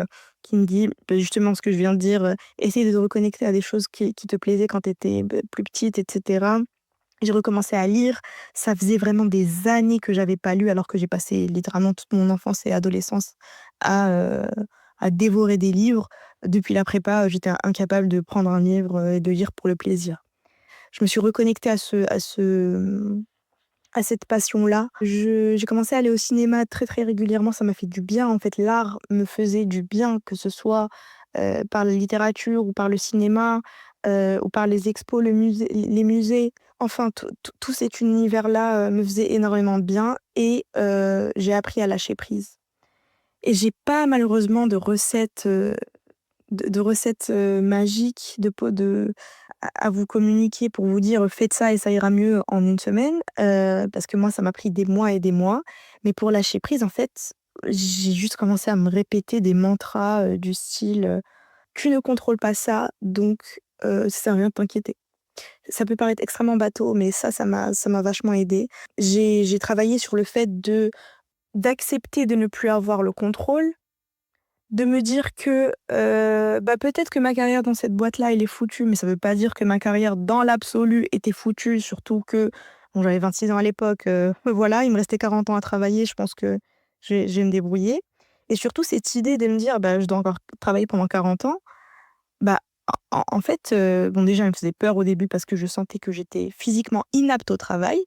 qui me dit, bah, justement ce que je viens de dire, «Essaye de te reconnecter à des choses qui te plaisaient quand tu étais, plus petite» et cetera. J'ai recommencé à lire. Ça faisait vraiment des années que j'avais pas lu, alors que j'ai passé littéralement toute mon enfance et adolescence à, heu, à dévorer des livres. Depuis la prépa, j'étais incapable de prendre un livre, et de lire pour le plaisir. Je me suis reconnectée à cette passion-là. J'ai commencé à aller au cinéma très, très régulièrement, ça m'a fait du bien, en fait, l'art me faisait du bien, que ce soit, par la littérature ou par le cinéma, ou par les expos, les musées. Enfin, tout cet univers-là, me faisait énormément de bien et j'ai appris à lâcher prise. Et j'ai pas malheureusement de recettes, magiques à vous communiquer pour vous dire: «Faites ça et ça ira mieux en une semaine», parce que moi, ça m'a pris des mois et des mois. Mais pour lâcher prise, en fait, j'ai juste commencé à me répéter des mantras, du style, «Tu ne contrôles pas ça, donc ça sert à rien de t'inquiéter». Ça peut paraître extrêmement bateau, mais ça m'a vachement aidée. J'ai travaillé sur le fait d'accepter de ne plus avoir le contrôle, de me dire que peut-être que ma carrière dans cette boîte-là, elle est foutue, mais ça veut pas dire que ma carrière dans l'absolu était foutue, surtout que bon, j'avais 26 ans à l'époque, voilà, il me restait 40 ans à travailler, je pense que je vais me débrouiller et surtout cette idée de me dire: «Bah, je dois encore travailler pendant 40 ans», bah, en fait, bon déjà, elle me faisait peur au début parce que je sentais que j'étais physiquement inapte au travail.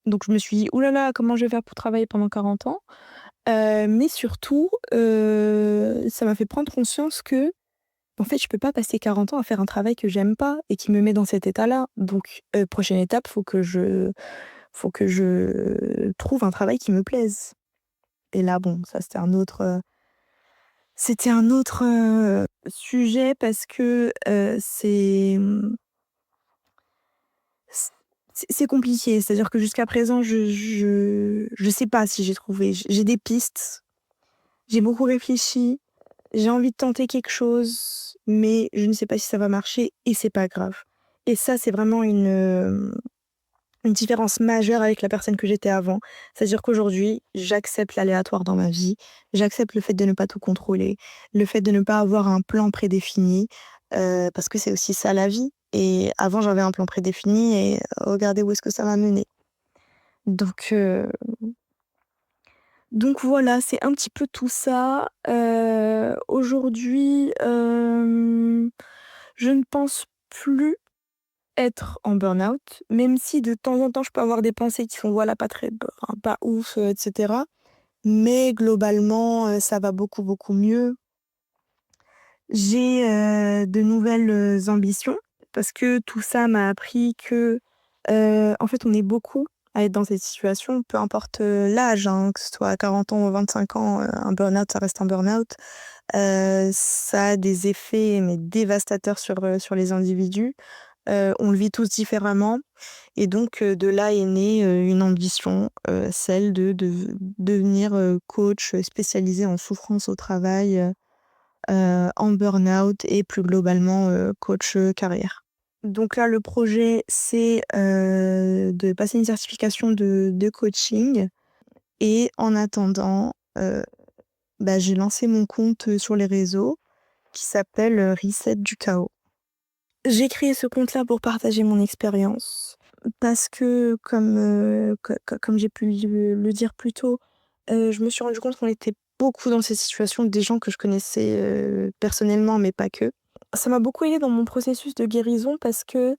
Donc je me suis dit: «Ouh là là, comment je vais faire pour travailler pendant 40 ans?» Mais surtout, ça m'a fait prendre conscience que, en fait, je peux pas passer 40 ans à faire un travail que j'aime pas et qui me met dans cet état-là. Donc, prochaine étape, faut que je trouve un travail qui me plaise. Et là, bon, ça c'était un autre sujet parce que, c'est compliqué. C'est-à-dire que jusqu'à présent, je sais pas si j'ai trouvé. J'ai des pistes, j'ai beaucoup réfléchi. J'ai envie de tenter quelque chose, mais je ne sais pas si ça va marcher et c'est pas grave. Et ça, c'est vraiment une différence majeure avec la personne que j'étais avant. C'est-à-dire qu'aujourd'hui, j'accepte l'aléatoire dans ma vie, j'accepte le fait de ne pas tout contrôler, le fait de ne pas avoir un plan prédéfini, parce que c'est aussi ça la vie. Et avant, j'avais un plan prédéfini et regardez où est-ce que ça m'a menée. Donc, heu donc voilà, c'est un petit peu tout ça. Aujourd'hui, je ne pense plus être en burn-out, même si de temps en temps je peux avoir des pensées qui sont voilà pas très enfin, pas ouf, et cetera. Mais globalement, ça va beaucoup, beaucoup mieux. J'ai, de nouvelles, ambitions parce que tout ça m'a appris que, en fait, on est beaucoup à être dans cette situation, peu importe, l'âge, hein, que ce soit à 40 ans ou 25 ans, un burn-out, ça reste un burn-out. Ça a des effets mais dévastateurs sur les individus. On le vit tous différemment et donc de là est née, une ambition, celle de devenir, coach, spécialisé en souffrance au travail, en burn-out et plus globalement, coach, carrière. Donc là, le projet, c'est, de passer une certification de coaching et en attendant, j'ai lancé mon compte, sur les réseaux qui s'appelle, Reset du chaos. J'ai créé ce compte-là pour partager mon expérience parce que comme j'ai pu le dire plus tôt, je me suis rendu compte qu'on était beaucoup dans cette situation, des gens que je connaissais, personnellement, mais pas que. Ça m'a beaucoup aidée dans mon processus de guérison parce que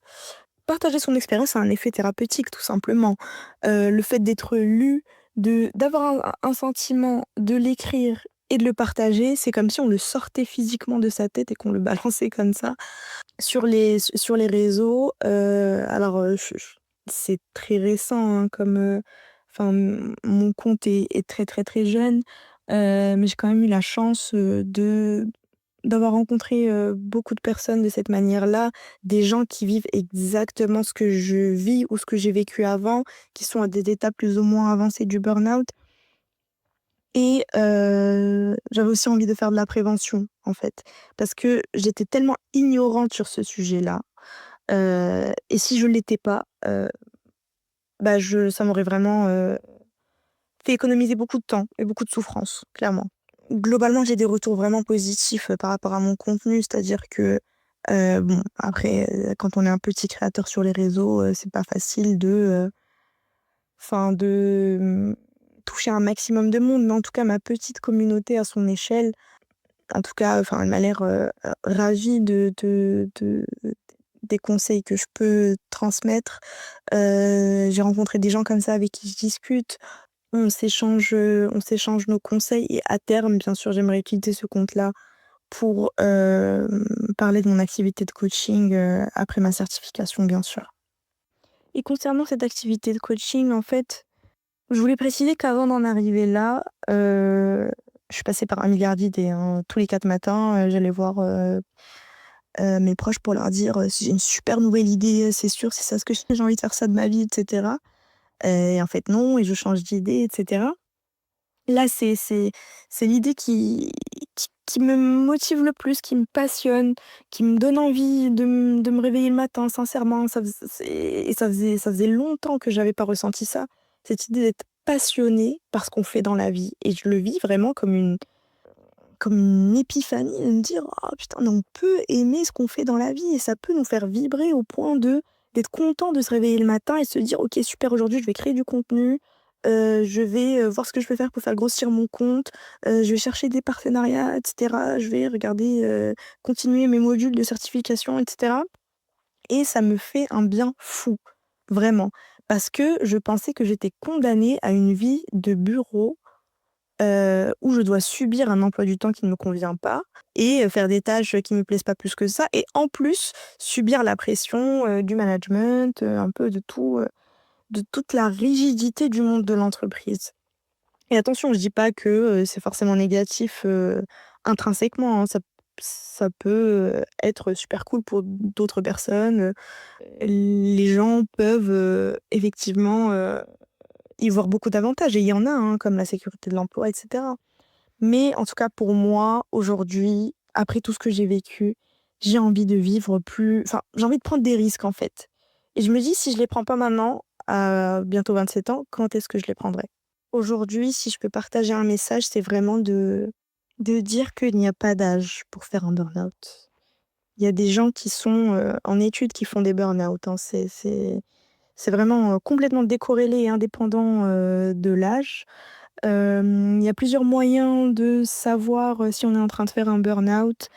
partager son expérience a un effet thérapeutique tout simplement. Le fait d'être lu, d'avoir un sentiment, de l'écrire et de le partager, c'est comme si on le sortait physiquement de sa tête et qu'on le balançait comme ça sur les réseaux. Alors, je c'est très récent, hein, enfin, mon compte est très, très, très jeune, mais j'ai quand même eu la chance, d'avoir rencontré, beaucoup de personnes de cette manière-là, des gens qui vivent exactement ce que je vis ou ce que j'ai vécu avant, qui sont à des étapes plus ou moins avancées du burn-out et j'avais aussi envie de faire de la prévention, en fait. Parce que j'étais tellement ignorante sur ce sujet-là, et si je l'étais pas, ça m'aurait vraiment, fait économiser beaucoup de temps et beaucoup de souffrance, clairement. Globalement, j'ai des retours vraiment positifs, par rapport à mon contenu, c'est-à-dire que, bon après, quand on est un petit créateur sur les réseaux, c'est pas facile de toucher un maximum de monde, mais en tout cas ma petite communauté à son échelle, en tout cas, enfin elle m'a l'air, ravie de des conseils que je peux transmettre. J'ai rencontré des gens comme ça avec qui je discute. On s'échange nos conseils et à terme, bien sûr, j'aimerais utiliser ce compte-là pour, parler de mon activité de coaching, après ma certification, bien sûr. Et concernant cette activité de coaching, en fait, je voulais préciser qu'avant d'en arriver là, je suis passée par un milliard d'idées, hein. Tous les 4 matins, j'allais voir, mes proches pour leur dire, «J'ai une super nouvelle idée, c'est sûr, c'est ça ce que je fais, j'ai envie de faire ça de ma vie» et cetera. Et en fait non et je change d'idée et cetera. Là, c'est l'idée qui me motive le plus, qui me passionne, qui me donne envie de me réveiller le matin, sincèrement. Ça faisait longtemps que j'avais pas ressenti ça. Cette idée d'être passionnée par ce qu'on fait dans la vie et je le vis vraiment comme comme une épiphanie de me dire: «Oh putain, mais on peut aimer ce qu'on fait dans la vie et ça peut nous faire vibrer au point d'être content de se réveiller le matin et se dire: "OK, super, aujourd'hui, je vais créer du contenu, je vais, voir ce que je peux faire pour faire grossir mon compte, je vais chercher des partenariats et cetera. Je vais regarder, continuer mes modules de certification et cetera" et ça me fait un bien fou, vraiment. Parce que je pensais que j'étais condamnée à une vie de bureau, où je dois subir un emploi du temps qui ne me convient pas et faire des tâches qui me plaisent pas plus que ça et en plus subir la pression, du management, un peu de tout, de toute la rigidité du monde de l'entreprise. Et attention, je dis pas que, c'est forcément négatif, intrinsèquement, hein. Ça peut, être super cool pour d'autres personnes, les gens peuvent, effectivement, y voir beaucoup d'avantages et il y en a, hein, comme la sécurité de l'emploi et cetera. Mais en tout cas pour moi, aujourd'hui, après tout ce que j'ai vécu, j'ai envie de vivre plus j'ai envie de prendre des risques, en fait. Et je me dis: «Si je les prends pas maintenant, à bientôt 27 ans, quand est-ce que je les prendrai?» Aujourd'hui, si je peux partager un message, c'est vraiment de dire qu'il n'y a pas d'âge pour faire un burn-out. Il y a des gens qui sont, en études qui font des burn-out, hein. C'est vraiment, complètement décorrélé et indépendant, de l'âge. Il y a plusieurs moyens de savoir, si on est en train de faire un burn-out,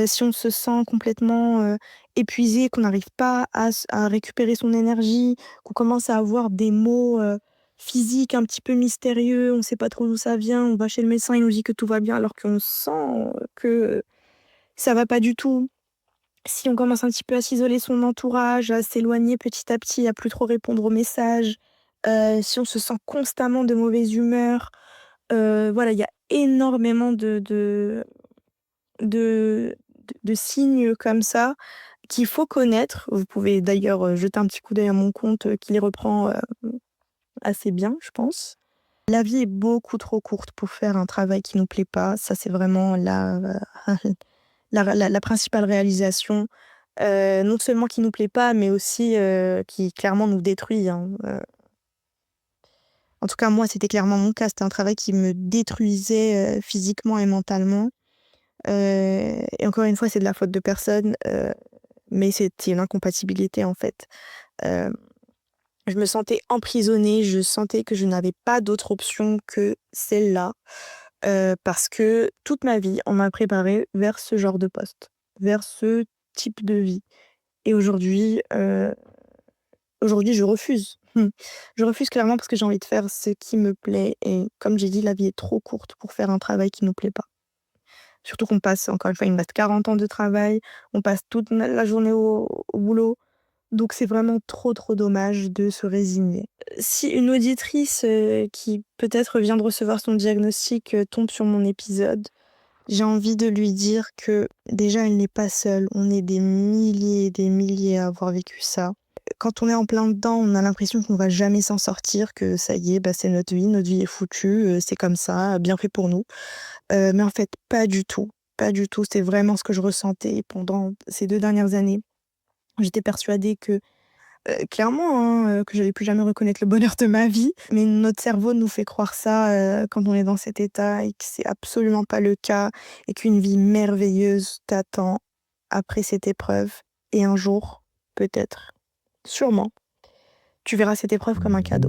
si on se sent complètement, épuisé, qu'on n'arrive pas à récupérer son énergie, qu'on commence à avoir des maux, physiques un petit peu mystérieux, on ne sait pas trop d'où ça vient, on va chez le médecin, il nous dit que tout va bien alors qu'on sent, que ça va pas du tout. Si on commence un petit peu à s'isoler son entourage, à s'éloigner petit à petit, à plus trop répondre aux messages, si on se sent constamment de mauvaise humeur, voilà, il y a énormément de de signes comme ça qu'il faut connaître. Vous pouvez d'ailleurs, jeter un petit coup d'œil à mon compte, qui les reprend, assez bien, je pense. La vie est beaucoup trop courte pour faire un travail qui nous plaît pas. Ça, c'est vraiment la principale réalisation, non seulement qui nous plaît pas, mais aussi, qui clairement nous détruit, hein. En tout cas, moi, c'était clairement mon cas. C'était un travail qui me détruisait, physiquement et mentalement. Et encore une fois, c'est de la faute de personne, mais c'était une incompatibilité, en fait. Hem, je me sentais emprisonnée, je sentais que je n'avais pas d'autre option que celle-là, parce que toute ma vie, on m'a préparée vers ce genre de poste, vers ce type de vie. Et aujourd'hui, je refuse. Je refuse clairement parce que j'ai envie de faire ce qui me plaît et comme j'ai dit, la vie est trop courte pour faire un travail qui nous plaît pas. Surtout qu'on passe, encore une fois, il me reste 40 ans de travail, on passe toute la journée au boulot, donc c'est vraiment trop, trop dommage de se résigner. Si une auditrice, qui peut-être vient de recevoir son diagnostic, tombe sur mon épisode, j'ai envie de lui dire que déjà elle n'est pas seule, on est des milliers à avoir vécu ça. Quand on est en plein dedans, on a l'impression qu'on va jamais s'en sortir, que ça y est, bah, c'est notre vie est foutue, c'est comme ça, bien fait pour nous. Mais en fait, pas du tout, pas du tout. C'est vraiment ce que je ressentais pendant ces 2 dernières années. J'étais persuadée que, clairement, hein, que j'allais plus jamais reconnaître le bonheur de ma vie. Mais notre cerveau nous fait croire ça, quand on est dans cet état et que c'est absolument pas le cas et qu'une vie merveilleuse t'attend après cette épreuve et un jour, peut-être, sûrement, tu verras cette épreuve comme un cadeau.